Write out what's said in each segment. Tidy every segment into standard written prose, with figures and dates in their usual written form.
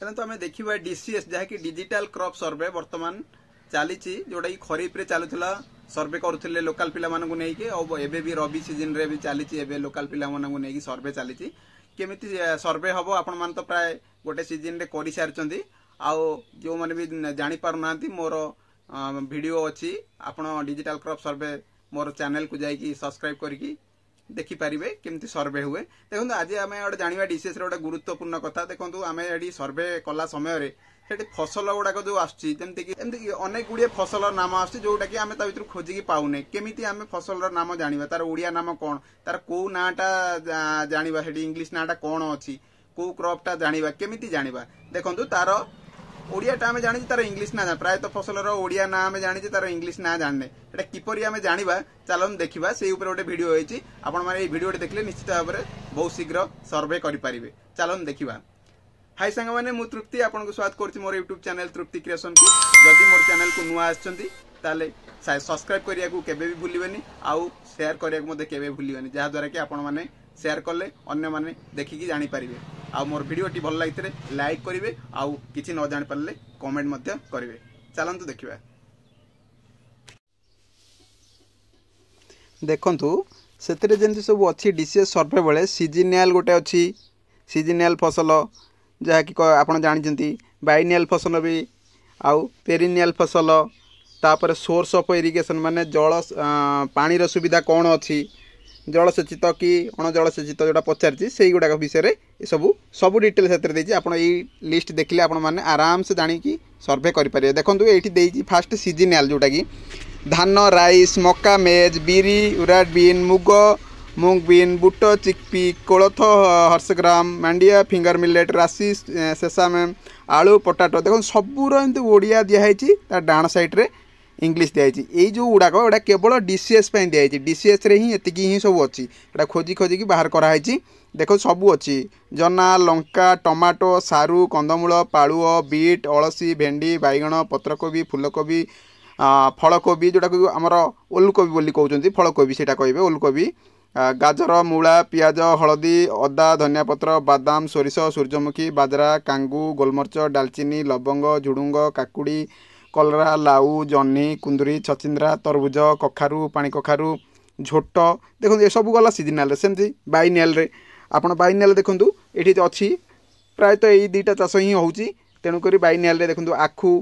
तो आम देखा डीसीएस जहाँकि डिजिटल क्रॉप सर्वे वर्तमान चली जोटा कि खरीफ रे चलुला सर्वे करुले लोकाल पिला एबे भी रबी सीजन रे भी चली लोकाल पिला सर्वे चली केमिति सर्वे हम आपण मान तो प्राय गोटे सीजन रे कर सारी आउ जो मैंने भी जानी पार ना मोर वीडियो अच्छी आपण डिजिटल क्रॉप सर्वे मोर चैनल को जाइए सब्सक्राइब करके देखिपारे केमती सर्वे हुए। देखो आज आम गोटे जाना डीसीएस गोटे गुरुत्वपूर्ण कथा देखो आम ये सर्वे कला समय फसल गुड़ाक जो आमती अनेक गुड़िए फसल नाम आसोटा कि आम भर खोजिकी पाऊने केमी आम फसल नाम जाना तार ओडिया नाम कौन तार कौ नाटा जाना इंग्लीश नाटा कौन अच्छी कौ क्रॉपटा जाना केमी जाना देखो तार ओडियाटा आम जानी तार इंग्लीश ना प्रायतः फसल ओडिया ना आम जानी तार इंग्लीश ना जाने एटा किपरि आम जाना चलन देखा से गोटे वीडियो होती आपण मैंने वीडियो देखले निश्चित भाव में बहुत शीघ्र सर्वे करें चलन देखा। हाय सांग मैंने मु तृप्ति आपन को स्वागत करछि मोर यूट्यूब चैनल तृप्ति क्रिएशन को जदि मोर चैनल को नुआ आछंती ताले सब्सक्राइब करिया को केबे भी भूलिबेनी आउ शेयर करिया को मते केबे भूलिबेनी जहा द्वारा कि आपण माने शेयर करले अन्य माने देखिकी जानि परिबे आ मोर वीडियो टी भल लागितरे लाइक करिवे आउ किछि न जानि परले कमेंट मते करिवे चलंतु देखिबा। देखंतु सेतरे जेंति सब अछि डीसीएस सर्वे बेले सीजनल गोटे अछि सीजनल फसल जहाँकि आप जानते बाइनियल फसल भी आउ पेरिनियल फसल तापर सोर्स ऑफ इरिगेशन माने जल पानी सुविधा कौन अच्छी जलसेचित कि अणजलसेचित जोटा पचार से गुड़ाक विषय सब सब डिटेल से आप लिस्ट देखिले आपण मैंने आराम से जानिकी सर्वे करेंगे। देखो ये फास्ट सीजनल जोटा कि धान राइस मका मेज बिरी उराड बीन मुग मूंग बीन बुट चिकपी कोलथ हर्षग्राम मांडिया फिंगर मिलेट राशि सेसामेम आलू पोटाटो देखो सबूर एमती ओडिया दिखाई डाण सैड्रे इंग्लीश दिखाई यही जो गुड़ाक एटा केवल डीसीएस दिखाई डीसीएस रे ही एतिकी ही सब अच्छी एटा खोजी खोजिकी बाहर कराई देखो सबू अच्छी जना लंका टमाटो सारू कंदमूल पालुओ बीट अलसी भेंडी बैगण पत्रकोबी फूलकोबी फलकोबी जोटा आमर ओलकोबी बोली कहते फलकोबी से कहे ओलकोबी गाजर मूला पियाज हलदी अदा धनिया पत्र बादाम सोरिष सूर्यमुखी बाजरा कांगू गोलमर्च डालचीनी लवंग झुडुंग काकुड़ी कलरा लाउ जह्नी कुंदुरी छचिंद्रा तरबुज कखारू पानी कखारू झोट देखो ये सब गला सीजनल सेमती बाइनियल रे आपण बाइनियल देखो ये अच्छी प्रायतः यही दुईटा चाष ही होची तेणुक बाइनियल रे देखो आखु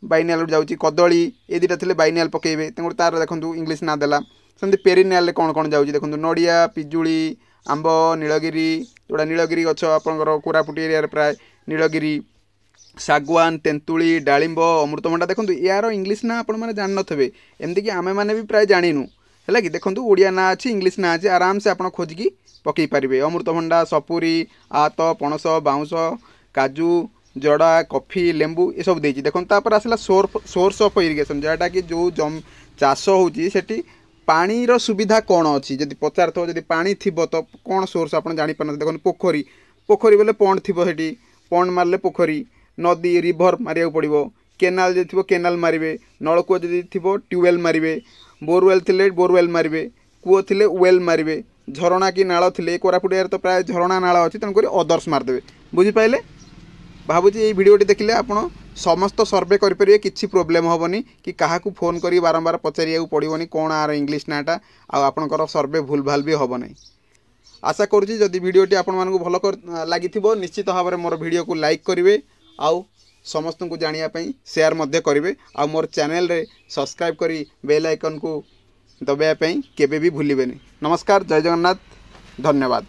बाइनियल जाऊँगी कदली ये दुईटा थे बाइनियल पकेबे तेणु तार देखो इंग्लीश ना देला सेमती पेरिनियल कौन कौन जाऊँगी देखो नड़िया पिजुली आंब नीलगिरी जोड़ा नीलगिरी गछ आपंकर कोरापुट एरिया प्राय नीलगिरी सागवान तेंतुली डालिंब अमृतभंडा देखो यार इंग्लीश ना आपण मैंने जान थे एमती कि आमे मैंने भी प्राय जाणीनु है कि देखो ओडिया ना अच्छी इंग्लीश ना अच्छी आराम से आप खोजिकी पकई पारे अमृतभंडा सपुरी आत पणस बाउंस काजू जड़ा कॉफी लेंबू ये सब देती देखो तापर आसला सोर्स ऑफ इरिगेशन जहाँटा कि जो जम चाष होती पानीर सुविधा कौन अच्छी जब पचार थो जब पानी थी तो कौन सोर्स आप जापार देखो पोखरी पोखरी बोले पंड थी से पंड मारे पोखरी नदी रिभर मारिया पड़ो केनाल जो थी केनाल मारे नलकूଅ जदि थी ट्यूबवेल मारे बोरवेल थे बोरवेल मारे कूଅ थे वेल मारे झरणा कि नाल थे कोरापुट एरिया तो प्राय झरणा नाल अच्छी तेणुक अदर्स मारिदेवे बुझीपारे भावुँ ये भिडियोटी देखिले आपण समस्त सर्वे करेंगे किसी प्रोब्लेम हेनी कि क्या फोन कर बारंबार पचारिया पड़ोनी कौन आर इंग्लीश नाटा आपणकर सर्वे भूल भाल भी हम ना आशा करुँची जदि भिडियोटी आपण मानक भल लगी निश्चित भाव में मोर भिडियो को लाइक करेंगे आउ समस्त को जानापी सेयार करेंगे आ मोर चैनल रे सब्सक्राइब करी बेल आइकन को दबाइवाई केबे भी भूलिबेनी। नमस्कार जय जगन्नाथ धन्यवाद।